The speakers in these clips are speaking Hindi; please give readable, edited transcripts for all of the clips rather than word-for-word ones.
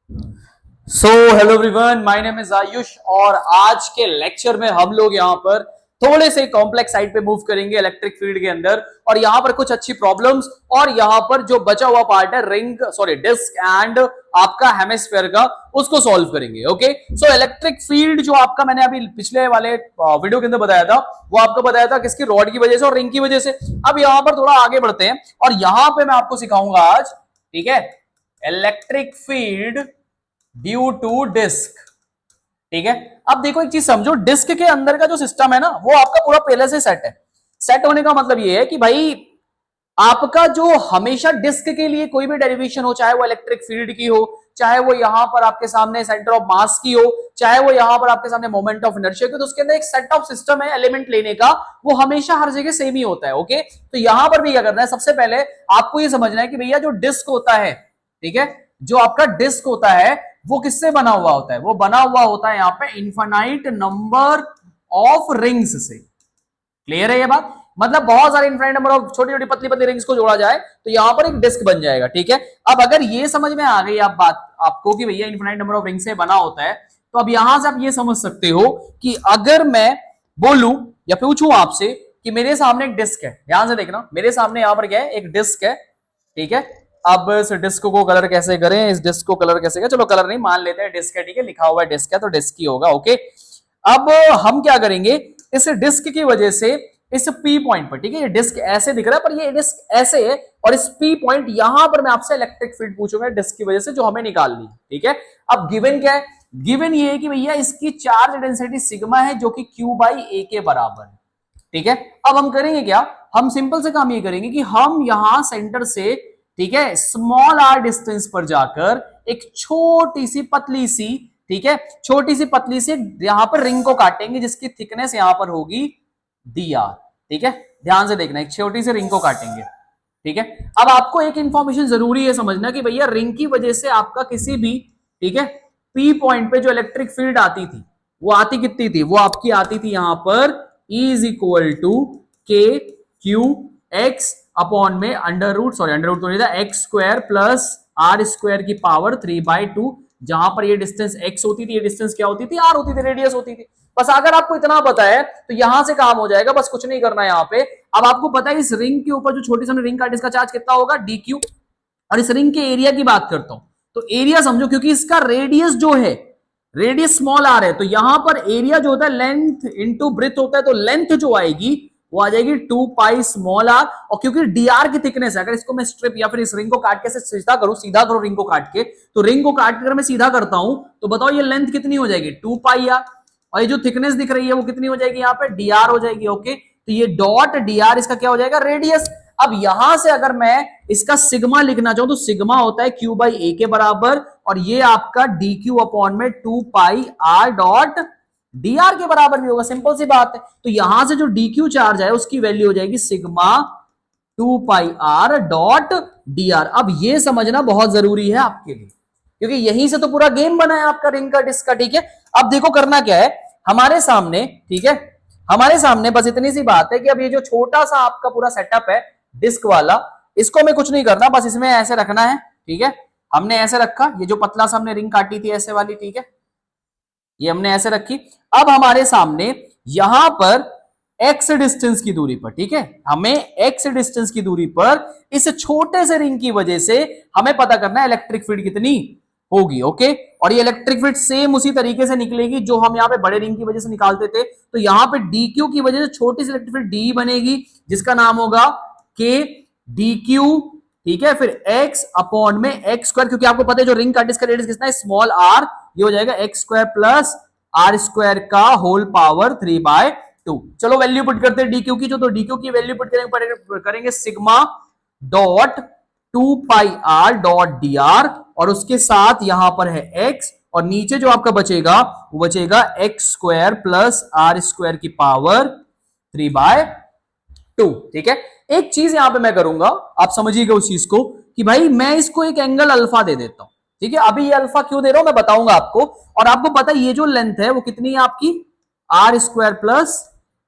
So hello everyone, my name is Ayush और आज के लेक्चर में हम लोग यहाँ पर थोड़े से कॉम्प्लेक्स साइड पे मूव करेंगे इलेक्ट्रिक फील्ड के अंदर। और यहाँ पर कुछ अच्छी प्रॉब्लम्स और यहाँ पर जो बचा हुआ पार्ट है डिस्क एंड आपका हेमिस्फेयर का, उसको सॉल्व करेंगे। ओके, सो इलेक्ट्रिक फील्ड जो आपका मैंने अभी पिछले वाले वीडियो के अंदर बताया था, वो आपको बताया था किसकी, रॉड की वजह से और रिंग की वजह से। अब यहाँ पर थोड़ा आगे बढ़ते हैं और यहाँ पे मैं आपको सिखाऊंगा आज, ठीक है, electric field due to disc. ठीक है, अब देखो एक चीज समझो, डिस्क के अंदर का जो सिस्टम है ना, वो आपका पूरा पहले से सेट है। सेट होने का मतलब ये है कि भाई आपका जो हमेशा डिस्क के लिए कोई भी डेरिवेशन हो, चाहे वो इलेक्ट्रिक फील्ड की हो, चाहे वो यहां पर आपके सामने सेंटर ऑफ मास की हो, चाहे वो यहां पर आपके सामने मोमेंट ऑफ इनर्शिया की, तो उसके अंदर एक सेट ऑफ सिस्टम है एलिमेंट लेने का, वो हमेशा हर जगह सेम ही होता है। ओके, तो यहां पर भी क्या करना है, सबसे पहले आपको ये समझना है कि भैया जो डिस्क होता है, ठीक है, जो आपका डिस्क होता है वो किससे बना हुआ होता है, वो बना हुआ होता है यहाँ पे इनफाइनाइट नंबर ऑफ रिंग्स से। क्लियर है ये बात? मतलब बहुत सारे इनफाइनाइट नंबर ऑफ छोटी छोटी पतली पतली रिंग्स को जोड़ा जाए तो यहां पर एक डिस्क बन जाएगा। ठीक है, अब अगर ये समझ में आ गई आप बात आपको कि भैया इनफाइनाइट नंबर ऑफ रिंग से बना होता है, तो अब यहां से आप ये समझ सकते हो कि अगर मैं बोलूं या पूछूं आपसे कि मेरे सामने एक डिस्क है, ध्यान से देखना, मेरे सामने यहां पर क्या है, एक डिस्क है। ठीक है, अब इस डिस्क को कलर कैसे करें, इस डिस्क को कलर कैसे करें, चलो कलर नहीं मान लेते हैं, डिस्क है। ठीक है, लिखा हुआ है डिस्क है तो डिस्क ही होगा। ओके, अब हम क्या करेंगे, इस डिस्क की वजह से इस पी पॉइंट पर, ठीक है, ये डिस्क ऐसे दिख रहा है पर ये डिस्क ऐसे है, और इस पी पॉइंट यहां पर मैं आपसे इलेक्ट्रिक फील्ड पूछूंगा डिस्क की वजह से जो हमें निकालनी है। ठीक है, अब गिवन क्या है, गिवन ये है कि भैया इसकी चार्ज डेंसिटी सिग्मा है जो कि क्यू बाई ए के बराबर है। ठीक है, अब हम करेंगे क्या, हम सिंपल से काम ये करेंगे कि हम यहां सेंटर से, ठीक है, स्मॉल आर डिस्टेंस पर जाकर एक छोटी सी पतली सी, ठीक है, छोटी सी पतली सी यहां पर रिंग को काटेंगे जिसकी थिकनेस यहां पर होगी डी आर। ठीक है, ध्यान से देखना, एक छोटी सी रिंग को काटेंगे। ठीक है, अब आपको एक इंफॉर्मेशन जरूरी है समझना कि भैया रिंग की वजह से आपका किसी भी, ठीक है, पी पॉइंट पे जो इलेक्ट्रिक फील्ड आती थी वो आती कितनी थी, वो आपकी आती थी यहां पर E is equal to k q x upon में अंडर रूट तो नहीं था, x square plus are square की पावर 3/2। जहां पर ये डिस्टेंस एक्स होती थी, ये डिस्टेंस क्या होती थी, आर होती थी, रेडियस होती थी। बस अगर आपको इतना पता है तो यहां से काम हो जाएगा, बस कुछ नहीं करना है यहां पे। अब आपको पता है इस रिंग के ऊपर जो छोटी सी रिंग काट, इसका चार्ज कितना होगा, डी क्यू। और इस रिंग के एरिया की बात करता हूं तो एरिया समझो, क्योंकि इसका रेडियस जो है, रेडियस स्मॉल आर है, तो यहां पर एरिया जो होता है लेंथ इंटू ब्रेथ होता है, तो लेंथ जो आएगी वो आ जाएगी 2 पाई स्मॉल आर। और क्योंकि डी आर की थिकनेस है, अगर इसको मैं स्ट्रिप या फिर इस रिंग को काट के सीधा करूं रिंग को काट के, तो रिंग को काट कर मैं सीधा करता हूं तो बताओ ये लेंथ कितनी हो जाएगी, 2 पाई आर। और ये जो थिकनेस दिख रही है वो कितनी हो जाएगी, यहाँ पे डी आर हो जाएगी। ओके, तो ये डॉट डी आर इसका क्या हो जाएगा, रेडियस। अब यहां से अगर मैं इसका सिग्मा लिखना चाहूं तो सिग्मा होता है क्यू बाई ए के बराबर, और ये आपका डी क्यू अपॉन में 2 pi R dot D are के बराबर भी होगा। सिंपल सी बात है, तो यहां से जो डी क्यू चार्ज है उसकी वैल्यू हो जाएगी sigma 2 pi R dot D are. अब ये समझना बहुत जरूरी है आपके लिए, क्योंकि यहीं से तो पूरा गेम बना है आपका रिंग का, डिस्क का। ठीक है, अब देखो करना क्या है हमारे सामने, ठीक है, हमारे सामने बस इतनी सी बात है कि अब ये जो छोटा सा आपका पूरा सेटअप है डिस्क वाला, इसको हमें कुछ नहीं करना, बस इसमें ऐसे रखना है। ठीक है, हमने ऐसे रखा, ये जो पतला सा हमने रिंग काटी थी ऐसे वाली, ठीक है, ये हमने ऐसे रखी। अब हमारे सामने यहां पर एक्स डिस्टेंस की दूरी पर, ठीक है, हमें एक्स डिस्टेंस की दूरी पर इस छोटे से रिंग की वजह से हमें पता करना है इलेक्ट्रिक फील्ड कितनी होगी। ओके, और ये इलेक्ट्रिक फील्ड सेम उसी तरीके से निकलेगी जो हम यहाँ पे बड़े रिंग की वजह से निकालते थे। तो यहां पे डी क्यू की वजह से छोटी सी इलेक्ट्रिक फील्ड डी बनेगी जिसका नाम होगा के डी क्यू। ठीक है, फिर एक्स अपॉन में एक्स स्क्वायर, क्योंकि आपको पता है जो रिंग का डिस्क का रेडियस कितना है, स्मॉल आर, ये हो जाएगा x square plus are square का होल पावर 3/2। चलो वैल्यू पुट करते हैं डी क्यू की, जो तो डी क्यू की वैल्यू पुट करेंगे sigma dot 2 pi R dot D are, और उसके साथ यहां पर है एक्स, और नीचे जो आपका बचेगा वो बचेगा x square plus are square की पावर 3/2। ठीक है, एक चीज यहां पे मैं करूंगा, आप समझिएगा उस चीज को कि भाई मैं इसको एक एंगल अल्फा दे देता हूं। ठीक है, अभी ये अल्फा क्यों दे रहा हूं मैं बताऊंगा आपको। और आपको पता है ये जो लेंथ है वो कितनी है आपकी, r square plus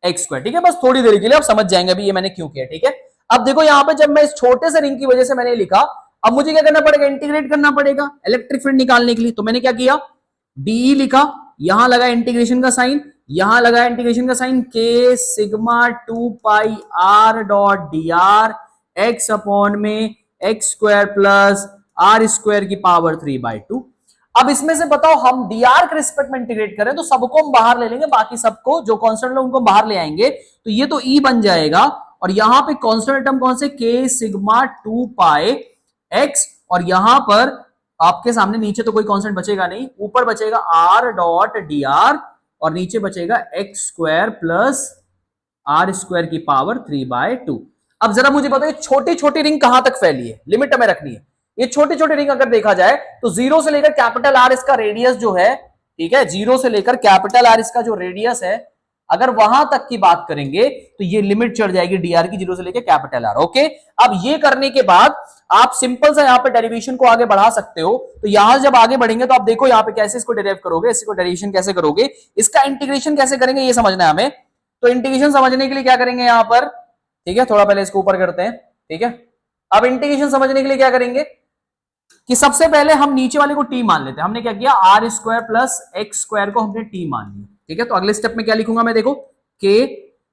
x square. ठीक है, बस थोड़ी देर के लिए आप समझ जाएंगे अभी ये मैंने क्यों किया। ठीक है, अब देखो यहां पे जब मैं इस छोटे से रिंग की वजह से मैंने लिखा अब मुझे क्या करना पड़ेगा, इंटीग्रेट करना पड़ेगा इलेक्ट्रिक फील्ड निकालने के लिए। तो मैंने क्या किया, डीई लिखा, यहां लगा इंटीग्रेशन का साइन, यहां लगा इंटीग्रेशन का sine, K sigma 2 pi R dot D R X upon में X square plus are square की पावर 3/2। अब इसमें से बताओ, हम dr के रिस्पेक्ट में इंटीग्रेट करें तो सबको हम बाहर ले लेंगे, बाकी सबको जो कांस्टेंट है उनको बाहर ले आएंगे, तो ये तो e बन जाएगा, और यहां पे कांस्टेंट टर्म कौन से, k सिग्मा 2 पाई x, और यहां पर आपके सामने नीचे तो कोई कांस्टेंट बचेगा नहीं, ऊपर बचेगा r डॉट dr, और नीचे बचेगा x square plus are square की पावर 3/2। अब जरा मुझे बताओ, छोटी छोटी रिंग कहां तक फैली है, लिमिट हमें रखनी है। ये छोटे छोटे रिंग अगर देखा जाए तो जीरो से लेकर कैपिटल आर इसका रेडियस जो है, ठीक है, जीरो से लेकर कैपिटल आर इसका जो रेडियस है, अगर वहां तक की बात करेंगे तो ये लिमिट चढ़ जाएगी डीआर की, जीरो से लेकर कैपिटल आर। ओके, अब ये करने के बाद आप सिंपल सा यहां पे डेरिवेशन को आगे बढ़ा सकते हो। तो यहां जब आगे बढ़ेंगे तो आप देखो यहां पे कैसे इसको डेरिव करोगे, इसको डेरिवेशन कैसे करोगे, इसका इंटीग्रेशन कैसे करेंगे, ये समझना है हमें। तो इंटीग्रेशन समझने के लिए क्या करेंगे यहां पर, ठीक है, थोड़ा पहले इसको ऊपर करते हैं, ठीक है। अब इंटीग्रेशन समझने के लिए क्या करेंगे कि सबसे पहले हम नीचे वाले को टी मान लेते हैं। हमने क्या किया, r square plus x square को हमने टी मान लिया, ठीक है। तो अगले स्टेप में क्या लिखूंगा मैं, देखो के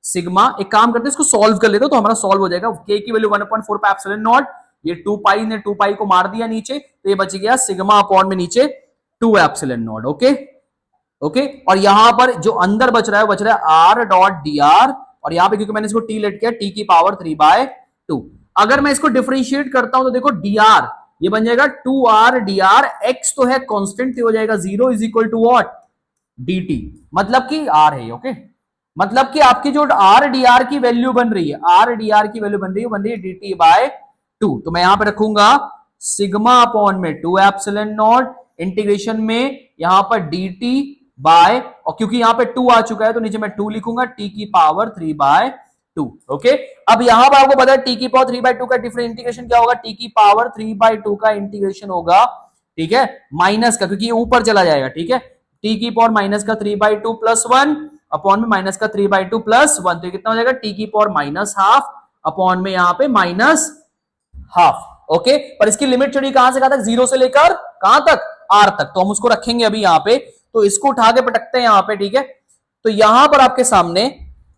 सिग्मा, एक काम करते हैं इसको सॉल्व कर लेते हो तो हमारा सॉल्व हो जाएगा। के की वैल्यू 1/4 पाई एप्सिलॉन नॉट, ये 2 पाई ने 2 पाई को मार दिया नीचे, तो ये बच गया सिग्मा अपॉन में नीचे 2 एप्सिलॉन नॉट। ओके ओके, और यहां पर जो अंदर बच रहा है, बच रहा है आर डॉट डी आर, और यहां पे क्योंकि मैंने इसको टी लेट किया, टी की पावर 3/2। अगर मैं इसको डिफरेंशिएट करता हूं तो देखो डी आर ये बन जाएगा 2r dr, x तो है कांस्टेंट, हो जाएगा 0 is equal to what, dt, मतलब कि r है। ओके, मतलब कि आपकी जो r dr की वैल्यू बन रही है, r dr की वैल्यू बन रही है dt/2। तो मैं यहां पे रखूंगा सिग्मा अपॉन में 2 एप्सिलॉन नॉट, इंटीग्रेशन में यहां पर dt बाय, और क्योंकि यहां पे 2 आ चुका है तो नीचे मैं 2 लिखूंगा, t की पावर 3/2। ओके, अब यहां पर आपको पता है टी की पावर 3/2 का डिफरेंट इंटीग्रेशन क्या होगा, टी की पावर 3/2 का इंटीग्रेशन होगा, ठीक है, माइनस का, क्योंकि ये ऊपर चला जाएगा, ठीक है, टी की पावर माइनस का 3/2 प्लस 1 अपॉन में माइनस का 3/2 प्लस 1, तो कितना हो जाएगा, टी की पावर माइनस हाफ अपॉन में यहां पे माइनस हाफ। ओके, पर इसकी लिमिट चढ़ी कहां से कहां तक, जीरो से लेकर कहां तक, आर तक, तो हम उसको रखेंगे अभी यहां पे, तो इसको उठा के पटकते हैं यहां पे, ठीक है। तो यहां पर आपके सामने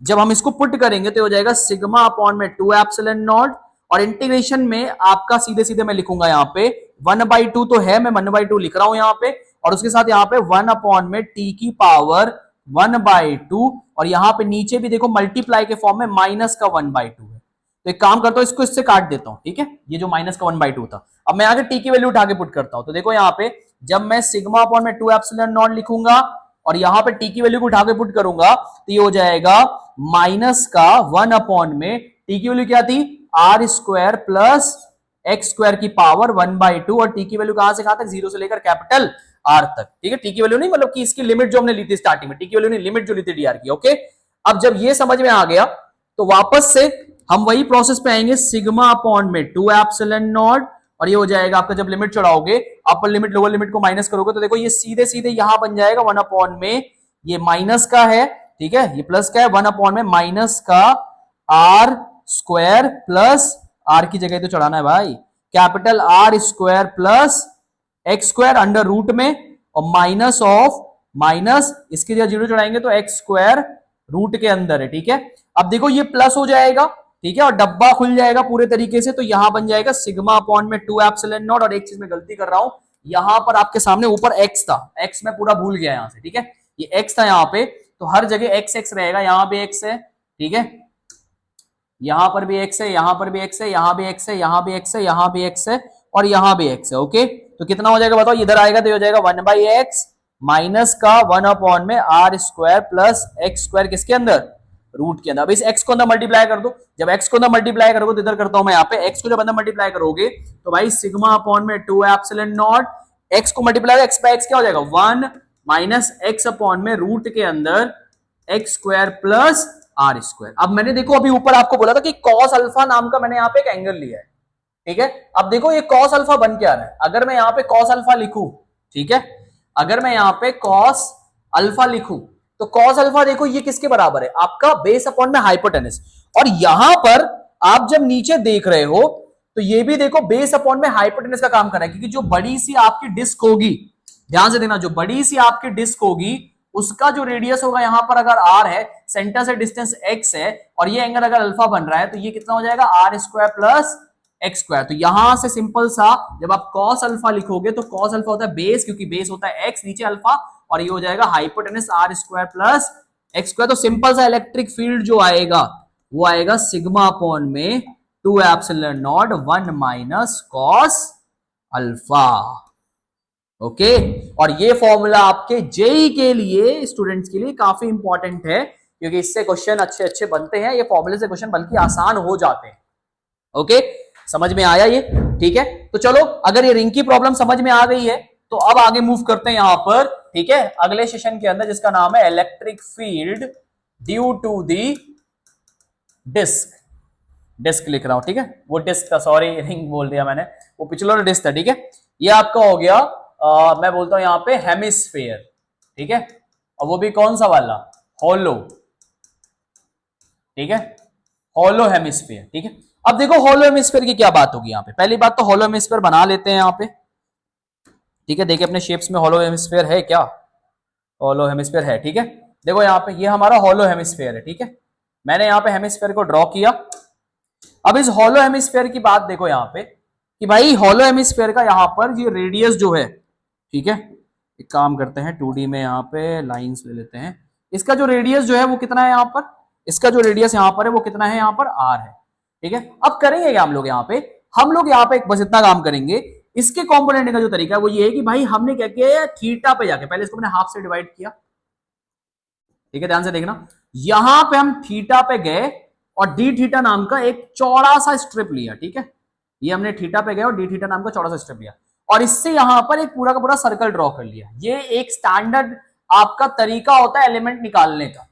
जब हम इसको पुट करेंगे तो हो जाएगा सिग्मा अपॉन में 2 एप्सिलॉन नॉट, और इंटीग्रेशन में आपका सीधे सीधे मैं लिखूंगा यहां पे 1/2 तो है, मैं 1/2 लिख रहा हूं यहां पे, और उसके साथ यहां पे 1 अपॉन में टी की पावर 1/2, और यहां पे नीचे भी देखो मल्टीप्लाई के फॉर्म में माइनस का 1/2 है। तो एक काम करता हूं, इसको इससे काट देता हूं, ठीक है, ये जो माइनस का 1/2 था। अब मैं आगे टी की वैल्यू उठा के पुट करता हूं, तो देखो यहां पे जब मैं सिग्मा अपॉन में 2 एप्सिलॉन नॉट लिखूंगा और यहां पे टी की वैल्यू को उठा के पुट करूंगा, तो ये हो जाएगा माइनस का 1 अपॉन में टी की वैल्यू क्या थी, r square plus x square की पावर 1/2, और टी की वैल्यू कहां से कहां तक, जीरो से लेकर कैपिटल आर तक, ठीक है। टी की वैल्यू नहीं, मतलब कि इसकी लिमिट जो हमने ली थी स्टार्टिंग में, टी की वैल्यू नहीं, लिमिट जो ली थी डीआर की। ओके, अब जब ये समझ में आ गया तो वापस से हम वही प्रोसेस पे आएंगे, सिग्मा अपॉन में 2 एप्सिलॉन नॉट, और ये हो जाएगा आपका, जब लिमिट चढ़ाओगे अपर लिमिट लोअर लिमिट को माइनस करोगे तो देखो ये सीधे सीधे यहां बन जाएगा 1 अपॉन में, ये माइनस का है, ठीक है, ये प्लस का है, 1 अपॉन में माइनस का आर स्क्वायर प्लस, आर की जगह तो चढ़ाना है भाई, capital r square plus x square under root में, और माइनस ऑफ माइनस, इसकी जगह जीरो चढ़ाएंगे तो एक्स स्क्वायर रूट के अंदर है, ठीक है। अब देखो ये प्लस हो जाएगा, ठीक है, और डब्बा खुल जाएगा पूरे तरीके से, तो यहां बन जाएगा सिग्मा अपॉन में 2 एप्सिलॉन नॉट, और एक चीज में गलती कर रहा हूं, यहां पर आपके सामने ऊपर एक्स था, एक्स में पूरा भूल गया यहां से, ठीक है, ये एक्स था यहां पे, तो हर जगह एक्स एक्स रहेगा, यहां भी एक्स है, ठीक है, यहां पर भी एक्स है, यहां पर भी एक्स है, यहां भी एक्स है, यहां भी एक्स है, यहां भी एक्स है, और यहां भी एक्स है। ओके, तो कितना हो जाएगा बताओ, इधर आएगा तो हो जाएगा 1/x माइनस का 1 अपॉन में r square plus x square, किसके अंदर, रूट के अंदर। अब इस x को अंदर मल्टीप्लाई कर दो, जब x को अंदर मल्टीप्लाई करोगे तो इधर करता हूं मैं, यहाँ पे x को जब अंदर मल्टीप्लाई करोगे तो भाई सिग्मा अपॉन में 2 एप्सिलॉन नॉट, x को मल्टीप्लाई x बाय x क्या हो जाएगा 1 माइनस x अपॉन में रूट के अंदर x square plus are square. अब मैंने देखो अभी ऊपर आपको बोला था कि कॉस अल्फा नाम का मैंने यहाँ पे एक एंगल लिया है, ठीक है। अब देखो ये कॉस अल्फा बन क्या रहा है, अगर मैं यहाँ पे कॉस अल्फा लिखूं, ठीक है, अगर मैं यहाँ पे कॉस अल्फा लिखूं तो कॉस अल्फा देखो ये किसके बराबर है, आपका बेस अपॉन में हाइपोटेनस, और यहां पर आप जब नीचे देख रहे हो तो ये भी देखो बेस अपॉन में हाइपोटेनस का काम कर रहा है, क्योंकि जो बड़ी सी आपकी डिस्क होगी, ध्यान से देना, जो बड़ी सी आपकी डिस्क होगी उसका जो रेडियस होगा यहां पर अगर r है, सेंटर से डिस्टेंस x है, और ये एंगल अगर अल्फा बन रहा है, तो ये कितना हो जाएगा r square plus x square. तो यहां से सिंपल सा जब आप cos अल्फा लिखोगे तो cos अल्फा होता है बेस, क्योंकि बेस होता है x, नीचे अल्फा, और ये हो जाएगा hypotenuse r square plus x square. तो सिंपल सा इलेक्ट्रिक फील्ड जो आएगा वो आएगा सिग्मा अपॉन में 2 epsilon not 1 minus cos alpha. Okay, और ये फॉर्मूला आपके जेई के लिए, स्टूडेंट्स के लिए काफी इंपॉर्टेंट है, क्योंकि इससे क्वेश्चन अच्छे अच्छे बनते हैं, ये फॉर्मूले से क्वेश्चन बल्कि आसान हो जाते हैं। ओके, समझ में आया ये? ठीक है, तो चलो अगर ये रिंग की प्रॉब्लम समझ में आ गई है तो अब आगे मूव करते हैं यहां पर, ठीक है, अगले सेशन के अंदर, जिसका नाम है electric field due to the disc. Disc लिख रहा हूं, ठीक है, वो डिस्क था, सॉरी रिंग बोल दिया मैंने, वो पिछला डिस्क था। ठीक है, ये आपका हो गया मैं बोलता हूं यहां पे हेमिस्फेयर, ठीक है, और वो भी कौन सा वाला, हॉलो, ठीक है, हॉलो हेमिस्फेयर। ठीक है, अब देखो हॉलो हेमिस्फेयर की क्या बात होगी यहाँ पे। पहली बात तो हॉलो हेमिस्फेयर बना लेते हैं यहाँ पे, ठीक है, देखिए अपने शेप्स में हॉलो हेमिस्फेयर है क्या, हॉलो हेमिस्फेयर है। ठीक है, देखो यहाँ पे ये हमारा हॉलो हेमिस्फेयर है। ठीक है, मैंने यहाँ पे हेमिस्फेयर को ड्रॉ किया। अब इस हॉलो हेमिस्फेयर की बात देखो यहाँ पे कि भाई हॉलो हेमिस्फेयर का यहाँ पर ये रेडियस जो है, ठीक है, एक काम करते हैं 2D में यहाँ पे लाइंस ले लेते हैं। इसका जो रेडियस जो है वो कितना है यहाँ पर, इसका जो रेडियस यहाँ पर है वो कितना है, यहाँ पर r है। ठीक है, अब करेंगे क्या हम लोग यहाँ पे, हम लोग यहाँ पे बस इतना काम करेंगे, इसके कंपोनेंट का जो तरीका है वो ये है कि भाई हमने क्या किया, थीटा पे जाके पहले इसको मैंने हाफ से डिवाइड किया। ठीक है, ध्यान से देखना, यहां पे हम थीटा पे गए और डी थीटा नाम का एक चौड़ा सा स्ट्रिप लिया। ठीक है, ये हमने थीटा पे गए और डी थीटा नाम का चौड़ा सा स्ट्रिप लिया, और इससे यहां पर एक पूरा का पूरा सर्कल ड्रॉ कर लिया। ये एक स्टैंडर्ड आपका तरीका होता है एलिमेंट निकालने का।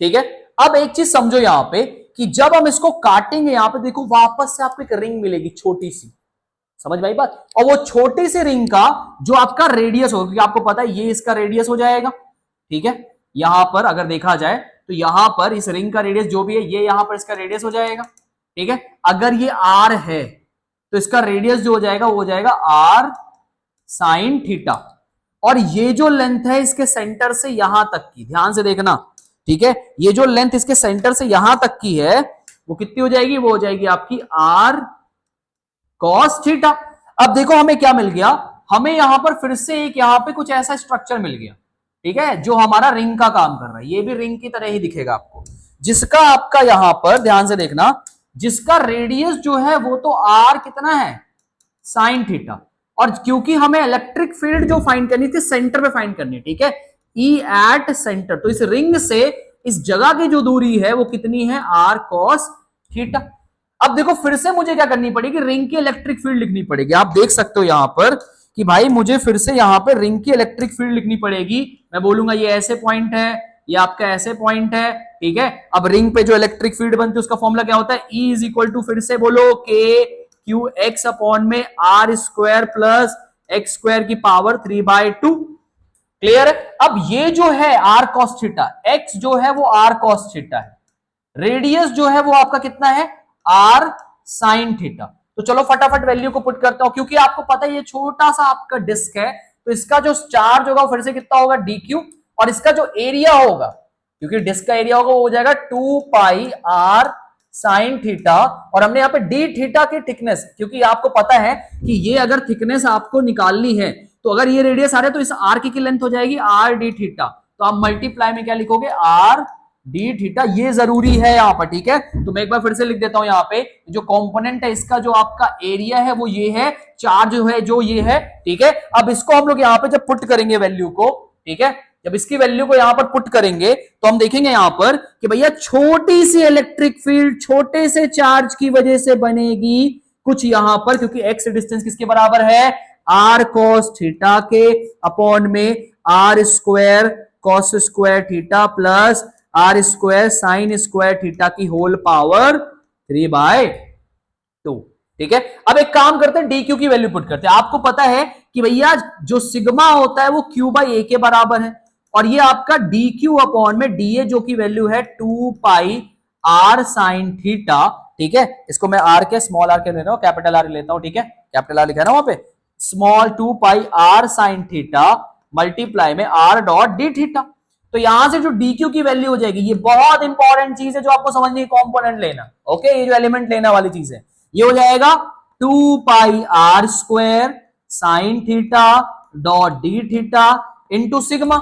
ठीक है, अब एक चीज समझो यहां पे कि जब हम इसको काटेंगे यहां पे देखो वापस से आपको एक रिंग मिलेगी छोटी सी, समझ में आई बात, और वो छोटी सी रिंग का जो आपका रेडियस होगा, क्योंकि आपको पता है ये इसका रेडियस हो जाएगा। ठीक है, यहां पर अगर देखा जाए तो यहां पर इस रिंग का रेडियस जो भी है ये यहां पर इसका रेडियस हो जाएगा। ठीक है, अगर ये r है तो इसका रेडियस जो हो जाएगा वो हो जाएगा r साइन थीटा, और ये जो लेंथ है इसके सेंटर से यहां तक की, ध्यान से देखना, ठीक है, ये जो लेंथ इसके सेंटर से यहां तक की है वो कितनी हो जाएगी, वो हो जाएगी आपकी r cos थीटा। अब देखो हमें क्या मिल गया, हमें यहां पर फिर से एक यहां पे कुछ ऐसा स्ट्रक्चर मिल गया, ठीक है, जो हमारा रिंग का काम कर रहा है। ये भी रिंग की तरह ही दिखेगा आपको, जिसका आपका यहां पर ध्यान से देखना, जिसका रेडियस जो है वो तो r कितना है, साइन थीटा, और क्योंकि हमें इलेक्ट्रिक फील्ड जो फाइंड करनी थी सेंटर पे फाइंड करनी है, ठीक है, E एट सेंटर, तो इस रिंग से इस जगह की जो दूरी है वो कितनी है, r cos थीटा। अब देखो फिर से मुझे क्या करनी पड़ेगी, रिंग की इलेक्ट्रिक फील्ड लिखनी पड़ेगी। आप देख सकते हो यहां पर कि भाई मुझे फिर से यहां पर रिंग की इलेक्ट्रिक फील्ड लिखनी पड़ेगी। मैं बोलूंगा ये ऐसे पॉइंट है, ये आपका ऐसे पॉइंट है। ठीक है, अब रिंग पे जो इलेक्ट्रिक फील्ड बनती है उसका फॉर्मूला क्या होता है, E इज इक्वल टू, फिर से बोलो, के क्यू एक्स अपॉन में r square plus x square की पावर 3/2। क्लियर है? अब ये जो है r cos थीटा, x जो है वो r cos थीटा है, रेडियस जो है वो आपका कितना है, r sin थीटा। तो चलो फटाफट वैल्यू को पुट करता हूं, क्योंकि आपको पता है ये छोटा सा आपका डिस्क है, तो इसका जो चार्ज होगा फिर से कितना होगा, dq, और इसका जो एरिया होगा, क्योंकि डिस्क का एरिया होगा वो हो जाएगा 2 पाई r sin थीटा, और हमने यहाँ पे d थीटा की थिकनेस, क्योंकि आपको पता है कि ये अगर थिकनेस आपको निकालनी है तो अगर ये रेडियस आ रहा है तो इस r की लेंथ हो जाएगी r d थीटा, तो आप मल्टीप्लाई में क्या लिखोगे, r d थीटा, ये जरूरी है यहाँ पर। ठीक है, तो मैं एक बार फिर से लिख देता हूं, यहाँ पे जो कंपोनेंट है इसका जो आपका एरिया है वो ये है, चार्ज है जो ये है। ठीक है, अब इसको हम लोग यहाँ पे जब पुट करेंगे वैल्यू को, ठीक है, जब इसकी वैल्यू को यहां पर पुट करेंगे तो हम देखेंगे यहां पर कि भैया छोटी सी इलेक्ट्रिक फील्ड छोटे से चार्ज की वजह से बनेगी कुछ यहां पर, क्योंकि एक्स डिस्टेंस किसके बराबर है, r cos थीटा के अपॉन में r square cos square theta plus r square sine square theta की होल पावर 3/2। ठीक है, अब एक काम करते हैं, dq की वैल्यू पुट करते हैं। आपको पता है कि भैया जो सिग्मा होता है वो q/a के बराबर है, और ये आपका dq अपॉन में dA जो की वैल्यू है 2 पाई r साइन थीटा, ठीक है, इसको मैं आर के स्मॉल आर के ले रहा हूं, कैपिटल आर लेता हूं, ठीक है, कैपिटल आर लिखा है ना वहां पे, small 2 pi r sine theta multiply में आर डॉट डी थीटा। तो यहां से जो डीक्यू की वैल्यू हो जाएगी, ये बहुत इंपॉर्टेंट चीज है जो आपको समझनी है, कंपोनेंट लेना, ओके, ये जो एलिमेंट लेना वाली चीज है, ये हो जाएगा 2 pi R square sine theta dot D theta into sigma.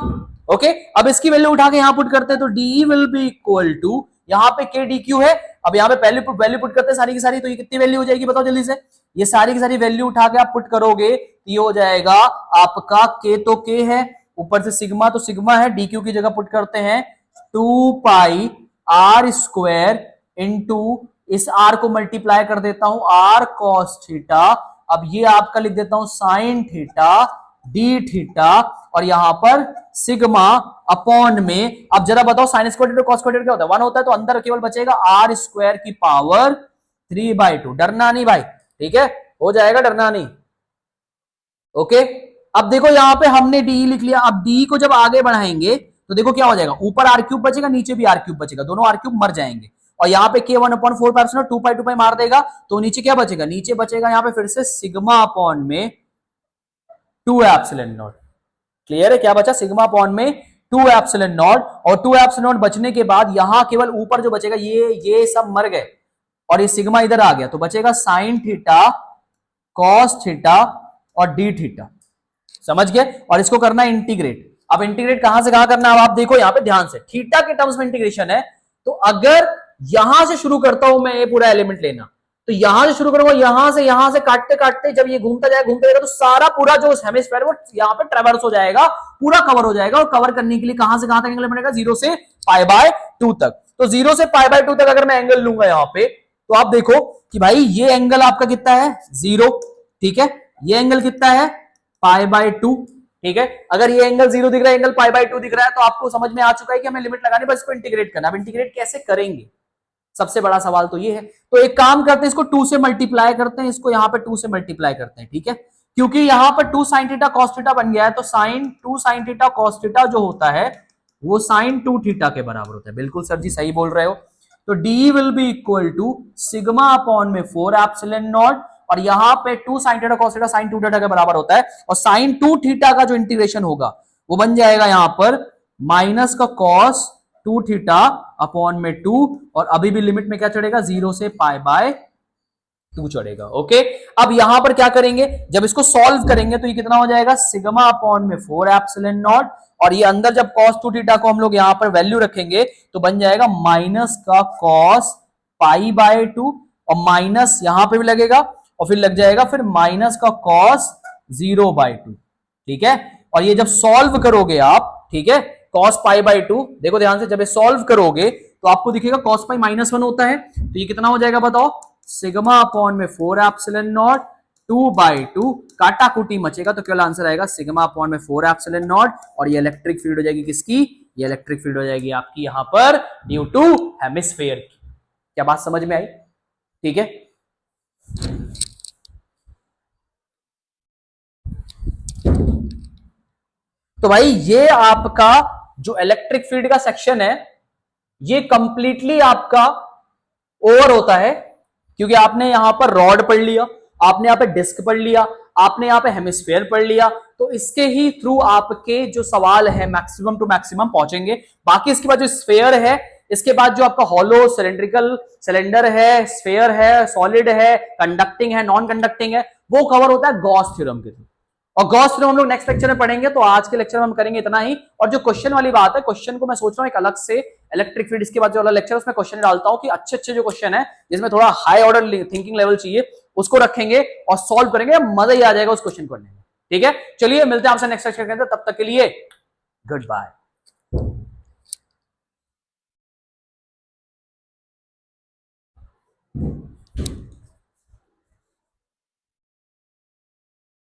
Okay, अब इसकी वैल्यू उठा के यहां पुट करते हैं तो d will be equal to, यहां पे के डी क्यू है, अब यहां पे पहले वैल्यू पुट करते हैं सारी की सारी, तो ये कितनी वैल्यू हो जाएगी बताओ जल्दी से, ये सारी की सारी वैल्यू उठा के आप पुट करोगे तो ये हो जाएगा आपका के, तो के है, ऊपर से सिग्मा तो सिग्मा है, डी क्यू की जगह पुट करते हैं 2 पाई आर स्क्वायर इंटू इस आर को मल्टीप्लाई कर देता हूं आर कॉस थीटा, अब ये आपका लिख देता हूं साइन थीटा डी थीटा, और यहां पर सिग्मा अपॉन में, अब जरा बताओ साइन स्क्वायर और कॉस स्क्वायर क्या होता है, 1 होता है, तो अंदर केवल बचेगा आर स्क्वायर की पावर 3/2, डरना नहीं भाई, ठीक है, हो जाएगा, डरना नहीं। ओके, अब देखो यहां पे हमने डी लिख लिया, अब डी को जब आगे बढ़ाएंगे तो देखो क्या हो जाएगा, ऊपर आर क्यूब बचेगा, नीचे भी आर क्यूब बचेगा, दोनों आर क्यूब मर जाएंगे, और यहाँ पे के 1/4 2 पाई 2 पाई मार देगा, तो नीचे क्या बचेगा, नीचे बचेगा यहाँ पे फिर से सिग्मा अपॉन में 2 एप्सिलॉन नॉट। क्लियर है, क्या बचा, सिग्मा अपॉन में 2 एप्सिलॉन नॉट, और 2 एप्सिलॉन नॉट बचने के बाद यहां केवल ऊपर जो बचेगा, ये सब मर गए, और ये सिग्मा इधर आ गया, तो बचेगा साइन थीटा कॉस थीटा और डी थीटा, समझ गए, और इसको करना है इंटीग्रेट। अब इंटीग्रेट कहां से कहां करना है, अब आप देखो यहां पे ध्यान से, थीटा के टर्म्स में इंटीग्रेशन है, तो अगर यहां से शुरू करता हूं मैं, ये पूरा एलिमेंट लेना, तो यहां से शुरू करूंगा, यहां से काटते काटते जब ये घूमता जाएगा तो सारा पूरा जो हेमिस्फीयर वो यहां पे ट्रैवर्स हो जाएगा, पूरा कवर हो जाएगा, और कवर करने के लिए कहां से कहां तक एंगल बनेगा, 0 से π/2 तक, तो 0 से π/2 तक अगर मैं एंगल लूंगा यहां पे, तो आप देखो कि भाई ये एंगल आपका कितना है 0, ठीक है, ये एंगल कितना है π/2, ठीक है, अगर ये एंगल 0 दिख रहा है, एंगल π/2 दिख रहा है, तो आपको समझ में आ चुका है कि हमें लिमिट लगानी, बस इसको इंटीग्रेट करना। अब इंटीग्रेट कैसे करेंगे, सबसे बड़ा सवाल तो ये है, तो एक काम करते हैं, इसको 2 से मल्टीप्लाई करते हैं, इसको यहां पे 2 से मल्टीप्लाई करते हैं, ठीक है, क्योंकि यहां पर 2 sin थीटा cos थीटा बन गया है, तो2 sin थीटा cos थीटा जो होता है वो sin 2 थीटा के बराबर होता है, बिल्कुल सर जी सही बोल रहे हो, तो d will be equal to sigma upon में 4 एप्सिलॉन नॉट, और यहां पे 2 sin theta cos theta sin 2 theta के बराबर होता है, और sin 2 थीटा का जो इंटीग्रेशन होगा वो बन जाएगा यहां पर माइनस का cos 2 थीटा अपॉन में 2, और अभी भी लिमिट में क्या चढ़ेगा, 0 से π/2 चढ़ेगा। ओके, अब यहां पर क्या करेंगे, जब इसको सॉल्व करेंगे तो ये कितना हो जाएगा, सिग्मा अपॉन में 4 एप्सिलॉन नॉट, और ये अंदर जब cos 2 थीटा को हम लोग यहां पर वैल्यू रखेंगे तो बन जाएगा माइनस का cos π/2, और माइनस यहां पे भी लगेगा, और फिर लग जाएगा फिर माइनस का cos 0/2, ठीक है, और ये जब सॉल्व करोगे आप, ठीक है, cos π/2, देखो ध्यान से, जब ये सॉल्व करोगे तो आपको दिखेगा cos π -1 होता है, तो ये कितना हो जाएगा बताओ, सिग्मा अपॉन में 4 एप्सिलॉन नॉट 2/2, काटा कुटी मचेगा, तो केवल आंसर आएगा सिग्मा अपॉन में 4 एप्सिलॉन नॉट, और ये इलेक्ट्रिक फील्ड हो जाएगी किसकी, ये इलेक्ट्रिक फील्ड हो जाएगी आपकी यहां पर ड्यू टू हेमिस्फीयर की। क्या बात समझ में आई, ठीक है, तो भाई ये आपका जो इलेक्ट्रिक फील्ड का सेक्शन है ये कंप्लीटली आपका ओवर होता है, क्योंकि आपने यहां पर रॉड पढ़ लिया, आपने यहां पे डिस्क पढ़ लिया, आपने यहां पे हेमिस्फीयर पढ़ लिया, तो इसके ही थ्रू आपके जो सवाल है मैक्सिमम टू मैक्सिमम पहुंचेंगे। बाकी इसके बाद जो स्फेयर है, इसके बाद जो आपका हॉलो सिलेंड्रिकल सिलेंडर है, स्फेयर है, सॉलिड है, कंडक्टिंग है, नॉन कंडक्टिंग है, वो कवर होता है गॉस थ्योरम के थ्रू, और गॉस थ्योरम हम लोग नेक्स्ट लेक्चर में पढ़ेंगे। तो आज के लेक्चर में हम करेंगे इतना ही, और जो क्वेश्चन वाली बात है, क्वेश्चन को मैं सोच रहा हूं एक अलग से इलेक्ट्रिक फील्ड इसके बाद जो वाला लेक्चर उसमें क्वेश्चन डालता हूं कि अच्छे अच्छे जो क्वेश्चन है जिसमें थोड़ा हाई ऑर्डर थिंकिंग लेवल चाहिए उसको रखेंगे और सॉल्व करेंगे, मजा ही आ जाएगा उस क्वेश्चन करने में। ठीक है, चलिए मिलते हैं आपसे नेक्स्ट लेक्चर के अंदर, तब तक के लिए गुड बाय।